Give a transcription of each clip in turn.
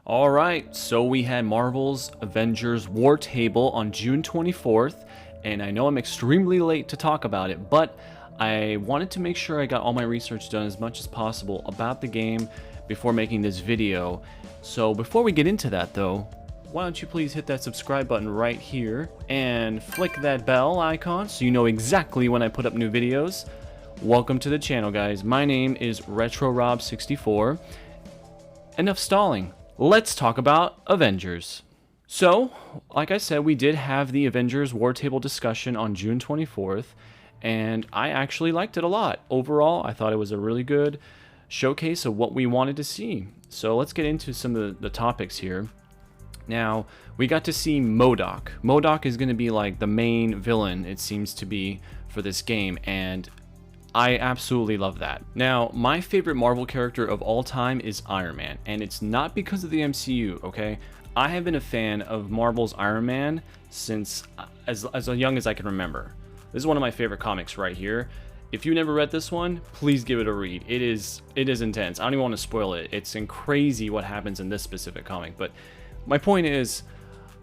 Alright, so we had Marvel's Avengers War Table on June 24th, and I know I'm extremely late to talk about it, but I wanted to make sure I got all my research done as much as possible about the game before making this video. So before we get into that though, why don't you please hit that subscribe button right here and flick that bell icon so you know exactly when I put up new videos. Welcome to the channel, guys. My name is RetroRob64. Enough stalling. Let's talk about Avengers. So, like I said, we did have the Avengers War Table discussion on June 24th, and I actually liked it a lot. Overall, I thought it was a really good showcase of what we wanted to see. So let's get into some of the topics here. Now, we got to see MODOK. MODOK is going to be like the main villain, it seems to be, for this game, and I absolutely love that. Now, my favorite Marvel character of all time is Iron Man, and it's not because of the MCU, okay? I have been a fan of Marvel's Iron Man since as young as I can remember. This is one of my favorite comics right here. If you never read this one, please give it a read. It is intense. I don't even want to spoil it. It's crazy what happens in this specific comic, but my point is,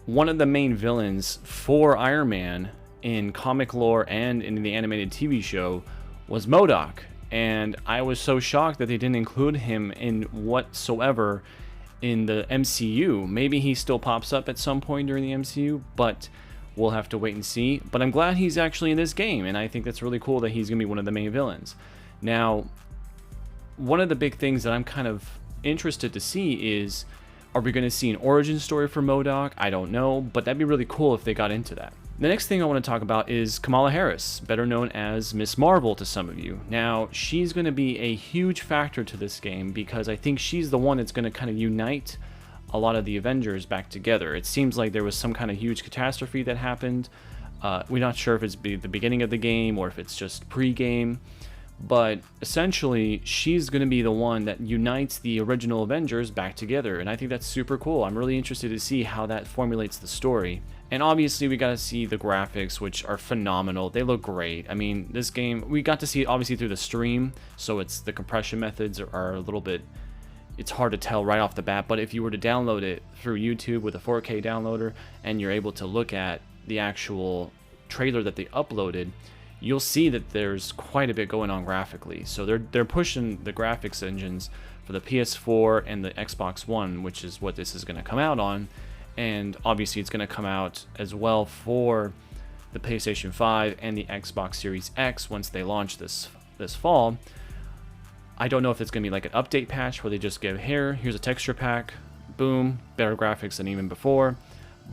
one of the main villains for Iron Man in comic lore and in the animated TV show was MODOK, and I was so shocked that they didn't include him in whatsoever in the MCU. Maybe he still pops up at some point during the MCU, but we'll have to wait and see. But I'm glad he's actually in this game, and I think that's really cool that he's gonna be one of the main villains. Now, one of the big things that I'm kind of interested to see is, are we gonna see an origin story for MODOK? I don't know, but that'd be really cool if they got into that. The next thing I want to talk about is Kamala Harris, better known as Miss Marvel to some of you. Now, she's going to be a huge factor to this game because I think she's the one that's going to kind of unite a lot of the Avengers back together. It seems like there was some kind of huge catastrophe that happened. We're not sure if it's the beginning of the game or if it's just pre-game, but essentially she's going to be the one that unites the original Avengers back together, and I think that's super cool. I'm really interested to see how that formulates the story. And obviously we got to see the graphics, which are phenomenal. They look great. I mean, this game, we got to see it obviously through the stream, so it's the compression methods are a little bit, it's hard to tell right off the bat, but if you were to download it through YouTube with a 4K downloader and you're able to look at the actual trailer that they uploaded, you'll see that there's quite a bit going on graphically. So they're pushing the graphics engines for the PS4 and the Xbox One, which is what this is going to come out on. And obviously it's going to come out as well for the PlayStation 5 and the Xbox Series X once they launch this fall. I don't know if it's going to be like an update patch where they just give, here's a texture pack, boom, better graphics than even before.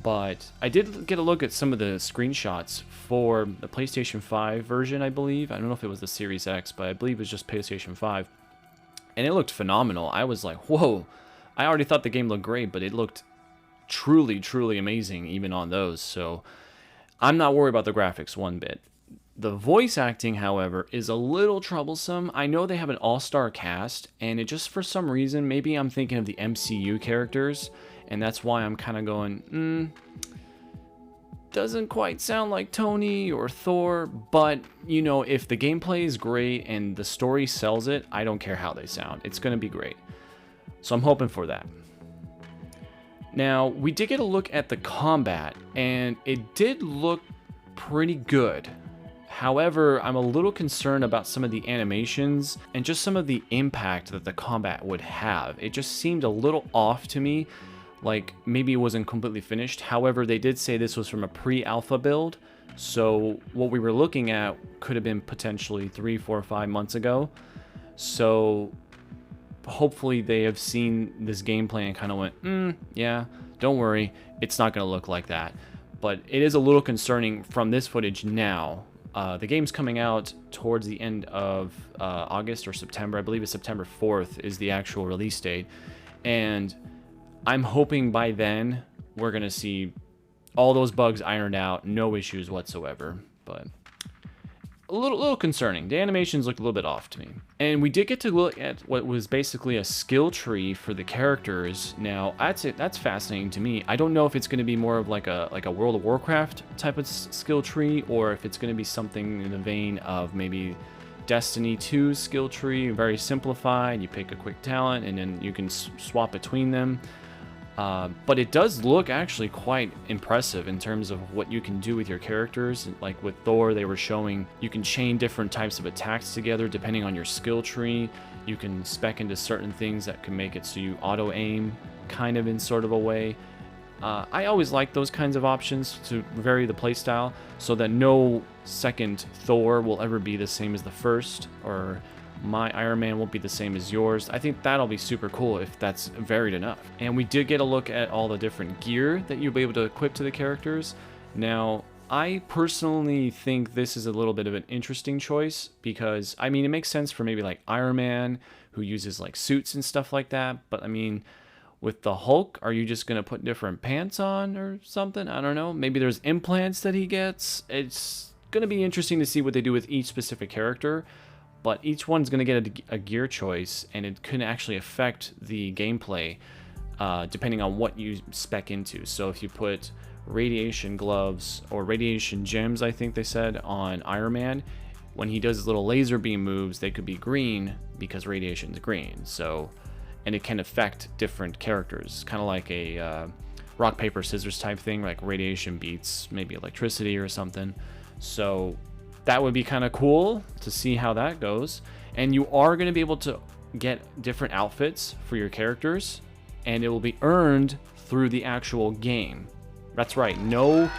But I did get a look at some of the screenshots for the PlayStation 5 version, I believe. I don't know if it was the Series X, but I believe it was just PlayStation 5. And it looked phenomenal. I was like, whoa. I already thought the game looked great, but it looked truly amazing even on those. So I'm not worried about the graphics one bit. The voice acting, however, is a little troublesome. I know they have an all-star cast, and it just, for some reason, maybe I'm thinking of the MCU characters, and that's why I'm kind of going, doesn't quite sound like Tony or Thor, but, you know, if the gameplay is great and the story sells it, I don't care how they sound. It's going to be great. So I'm hoping for that. Now, we did get a look at the combat, and it did look pretty good. However, I'm a little concerned about some of the animations and just some of the impact that the combat would have. It just seemed a little off to me, like maybe it wasn't completely finished. However, they did say this was from a pre-alpha build, so what we were looking at could have been potentially 3, 4, 5 months ago. So hopefully they have seen this gameplay and kind of went, yeah, don't worry, it's not going to look like that. But it is a little concerning from this footage now. The game's coming out towards the end of August or September. I believe it's September 4th is the actual release date. And I'm hoping by then we're going to see all those bugs ironed out, no issues whatsoever. But a little concerning. The animations look a little bit off to me. And we did get to look at what was basically a skill tree for the characters. Now, that's fascinating to me. I don't know if it's going to be more of like a World of Warcraft type of skill tree, or if it's going to be something in the vein of maybe Destiny 2's skill tree, very simplified. You pick a quick talent and then you can swap between them. But it does look actually quite impressive in terms of what you can do with your characters. Like with Thor, they were showing you can chain different types of attacks together depending on your skill tree. You can spec into certain things that can make it so you auto aim kind of in sort of a way. I always like those kinds of options to vary the playstyle so that no second Thor will ever be the same as the first, or my Iron Man won't be the same as yours. I think that'll be super cool if that's varied enough. And we did get a look at all the different gear that you'll be able to equip to the characters. Now, I personally think this is a little bit of an interesting choice because, I mean, it makes sense for maybe like Iron Man, who uses like suits and stuff like that, but I mean, with the Hulk, are you just going to put different pants on or something? I don't know. Maybe there's implants that he gets. It's going to be interesting to see what they do with each specific character, but each one's going to get a gear choice, and it can actually affect the gameplay depending on what you spec into. So if you put radiation gloves or radiation gems, I think they said, on Iron Man, when he does his little laser beam moves, they could be green because radiation's green. So, and it can affect different characters, kind of like a rock, paper, scissors type thing, like radiation beats maybe electricity or something. So that would be kind of cool to see how that goes. And you are going to be able to get different outfits for your characters, and it will be earned through the actual game. That's right, no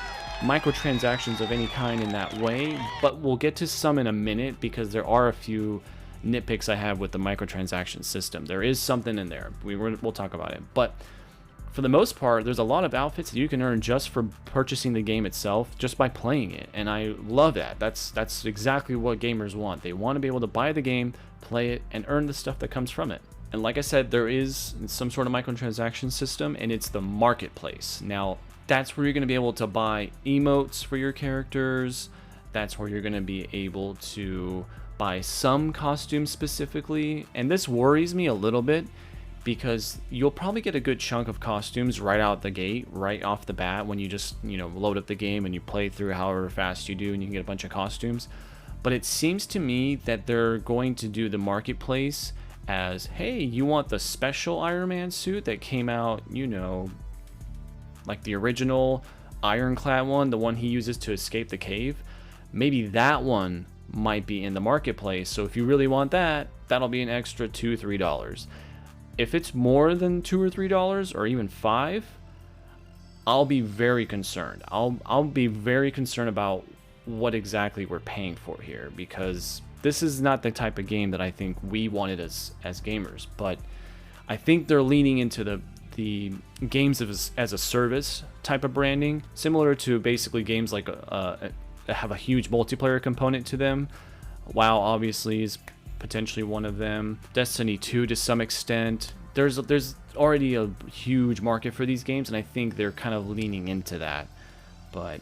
microtransactions of any kind in that way, but we'll get to some in a minute because there are a few nitpicks I have with the microtransaction system. There is something in there. We'll talk about it. But for the most part, there's a lot of outfits that you can earn just for purchasing the game itself, just by playing it. And I love that. That's exactly what gamers want. They want to be able to buy the game, play it, and earn the stuff that comes from it. And like I said, there is some sort of microtransaction system, and it's the marketplace. Now, that's where you're going to be able to buy emotes for your characters. That's where you're going to be able to buy some costumes specifically, and this worries me a little bit because you'll probably get a good chunk of costumes right out the gate, right off the bat, when you just, load up the game and you play through however fast you do, and you can get a bunch of costumes. But it seems to me that they're going to do the marketplace as, hey, you want the special Iron Man suit that came out, like the original Ironclad one, the one he uses to escape the cave. Maybe that one might be in the marketplace. So if you really want that, that'll be an extra $2, $3. If it's more than $2 or $3 or even $5, I'll be very concerned. I'll be very concerned about what exactly we're paying for here, because this is not the type of game that I think we wanted as gamers. But I think they're leaning into the games as a service type of branding, similar to basically games like that have a huge multiplayer component to them. WoW obviously is potentially one of them. Destiny 2 to some extent. There's already a huge market for these games, and I think they're kind of leaning into that. But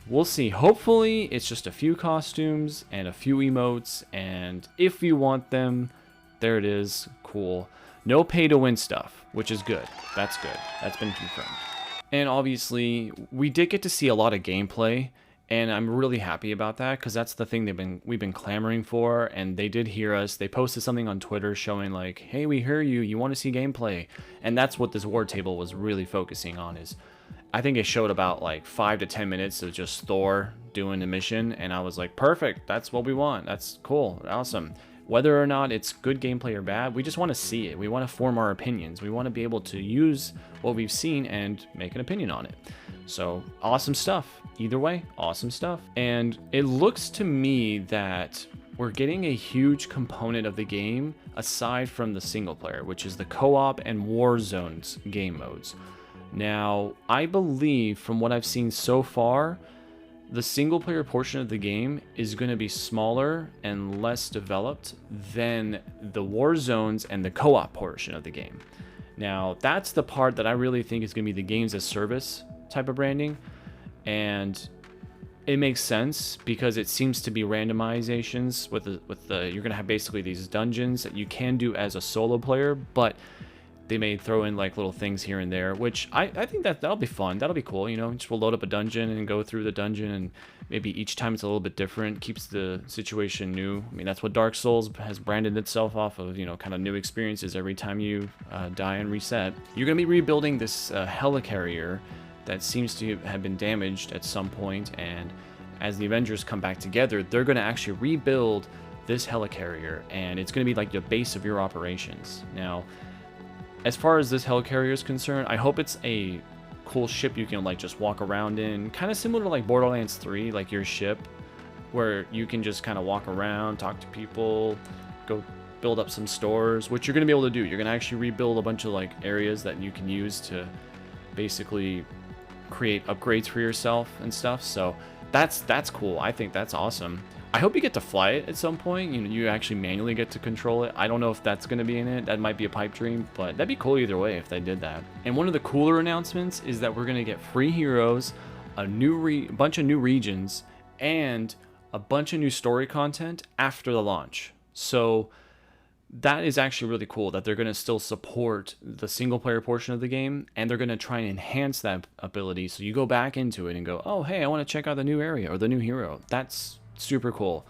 we'll see. Hopefully it's just a few costumes and a few emotes, and if you want them, there it is. Cool. No pay to win stuff, which is good. That's good. That's been confirmed. And obviously we did get to see a lot of gameplay, and I'm really happy about that, because that's the thing we've been clamoring for, and they did hear us. They posted something on Twitter showing like, hey, we hear you, you want to see gameplay. And that's what this war table was really focusing on. Is I think it showed about like 5 to 10 minutes of just Thor doing the mission, and I was like, perfect, that's what we want. That's cool, awesome. Whether or not it's good gameplay or bad, we just want to see it. We want to form our opinions. We want to be able to use what we've seen and make an opinion on it. So awesome stuff. Either way, awesome stuff. And it looks to me that we're getting a huge component of the game aside from the single player, which is the co-op and war zones game modes. Now, I believe from what I've seen so far, the single player portion of the game is going to be smaller and less developed than the war zones and the co-op portion of the game. Now, that's the part that I really think is going to be the games as service type of branding, and it makes sense because it seems to be randomizations with the you're going to have basically these dungeons that you can do as a solo player, but They may throw in like little things here and there, which I think that'll be fun. That'll be cool. You know, just we'll load up a dungeon and go through the dungeon, and maybe each time it's a little bit different, keeps the situation new. I mean, that's what Dark Souls has branded itself off of, you know, kind of new experiences every time you die and reset. You're going to be rebuilding this helicarrier that seems to have been damaged at some point, and as the Avengers come back together, they're going to actually rebuild this helicarrier, and it's going to be like the base of your operations. Now, as far as this helicarrier is concerned, I hope it's a cool ship you can like just walk around in, kind of similar to like Borderlands 3, like your ship, where you can just kind of walk around, talk to people, go build up some stores, which you're going to be able to do. You're going to actually rebuild a bunch of like areas that you can use to basically create upgrades for yourself and stuff. So that's cool. I think that's awesome. I hope you get to fly it at some point. You know, you actually manually get to control it. I don't know if that's going to be in it. That might be a pipe dream, but that'd be cool either way if they did that. And one of the cooler announcements is that we're going to get free heroes, a bunch of new regions, and a bunch of new story content after the launch. So that is actually really cool that they're going to still support the single player portion of the game, and they're going to try and enhance that ability. So you go back into it and go, oh, hey, I want to check out the new area or the new hero. That's super cool.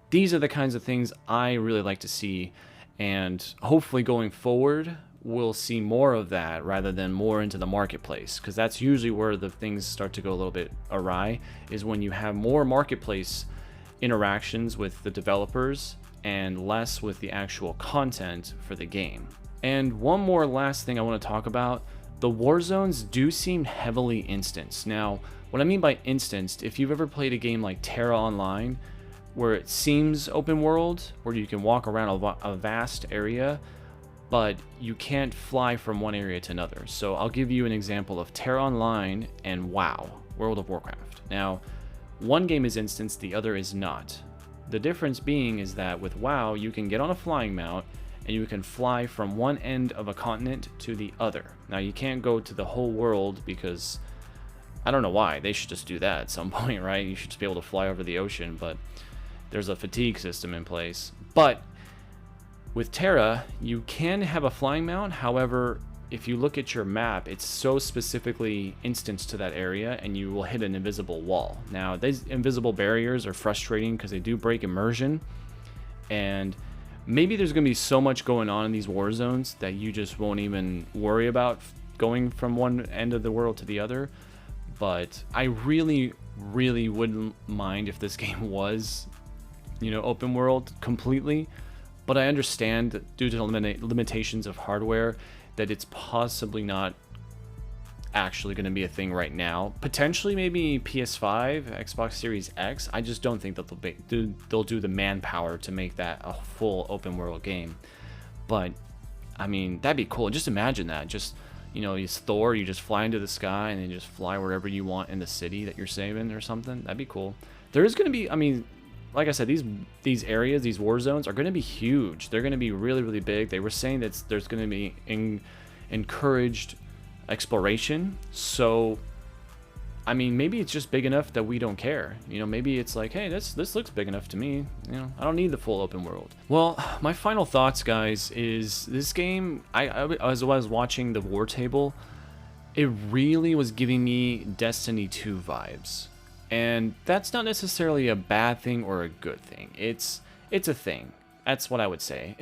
These are the kinds of things I really like to see, and hopefully going forward we'll see more of that rather than more into the marketplace, because that's usually where the things start to go a little bit awry, is when you have more marketplace interactions with the developers and less with the actual content for the game. And one more last thing I want to talk about, the war zones do seem heavily instanced. Now, what I mean by instanced, if you've ever played a game like Terra Online, where it seems open world, where you can walk around a vast area, but you can't fly from one area to another. So I'll give you an example of Terra Online and WoW, World of Warcraft. Now, one game is instanced, the other is not. The difference being is that with WoW, you can get on a flying mount and you can fly from one end of a continent to the other. Now, you can't go to the whole world because I don't know why. They should just do that at some point, right? You should just be able to fly over the ocean, but there's a fatigue system in place. But with Terra, you can have a flying mount. However, if you look at your map, it's so specifically instanced to that area, and you will hit an invisible wall. Now, these invisible barriers are frustrating because they do break immersion, and maybe there's going to be so much going on in these war zones that you just won't even worry about going from one end of the world to the other. But I really, really wouldn't mind if this game was, you know, open world completely. But I understand that due to the limitations of hardware, that it's possibly not actually going to be a thing right now. Potentially maybe PS5, Xbox Series X. I just don't think that they'll do the manpower to make that a full open world game. But I mean, that'd be cool. Just imagine that. Just, you know, it's Thor, you just fly into the sky and then just fly wherever you want in the city that you're saving or something. That'd be cool. There is going to be, I mean, like I said, these areas, these war zones are going to be huge. They're going to be really, really big. They were saying that there's going to be encouraged exploration. So, I mean, maybe it's just big enough that we don't care. You know, maybe it's like, hey, this looks big enough to me. You know, I don't need the full open world. Well, my final thoughts, guys, is this game, as I was watching the war table, it really was giving me Destiny 2 vibes. And that's not necessarily a bad thing or a good thing. It's a thing. That's what I would say.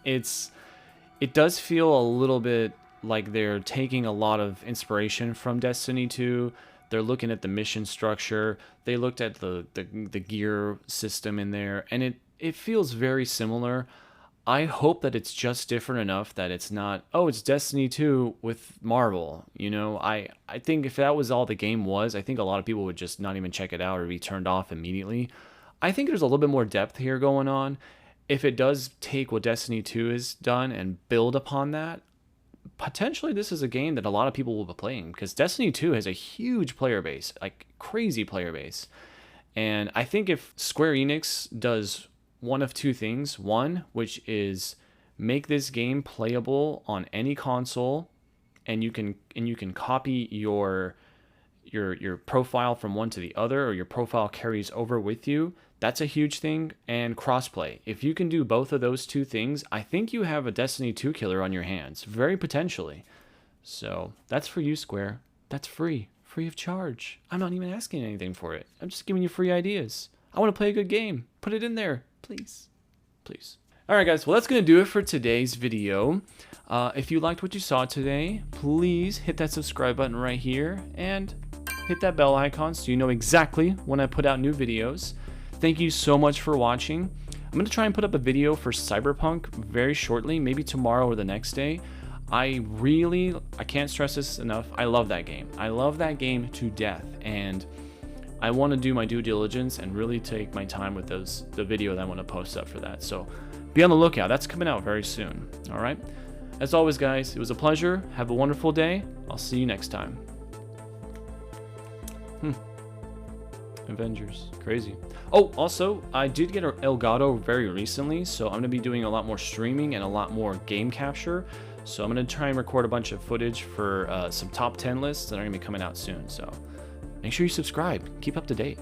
It does feel a little bit like they're taking a lot of inspiration from Destiny 2. They're looking at the mission structure. They looked at the gear system in there, and it feels very similar. I hope that it's just different enough that it's not, oh, it's Destiny 2 with Marvel. You know, I think if that was all the game was, I think a lot of people would just not even check it out or be turned off immediately. I think there's a little bit more depth here going on. If it does take what Destiny 2 has done and build upon that, potentially this is a game that a lot of people will be playing, because Destiny 2 has a huge player base, like crazy player base. And I think if Square Enix does one of two things, one, which is make this game playable on any console, and you can copy your your profile from one to the other, or your profile carries over with you. That's a huge thing. And crossplay. If you can do both of those two things, I think you have a Destiny 2 killer on your hands, very potentially. So that's for you, Square. That's free of charge. I'm not even asking anything for it. I'm just giving you free ideas. I want to play a good game. Put it in there, please. Please. All right, guys. Well, that's going to do it for today's video. If you liked what you saw today, please hit that subscribe button right here and hit that bell icon so you know exactly when I put out new videos. Thank you so much for watching. I'm going to try and put up a video for Cyberpunk very shortly, maybe tomorrow or the next day. I can't stress this enough. I love that game. I love that game to death, and I want to do my due diligence and really take my time with the video that I want to post up for that. So be on the lookout. That's coming out very soon. All right. As always, guys, it was a pleasure. Have a wonderful day. I'll see you next time. Avengers. Crazy. Oh, also, I did get Elgato very recently, so I'm going to be doing a lot more streaming and a lot more game capture. So I'm going to try and record a bunch of footage for some top 10 lists that are going to be coming out soon. So make sure you subscribe. Keep up to date.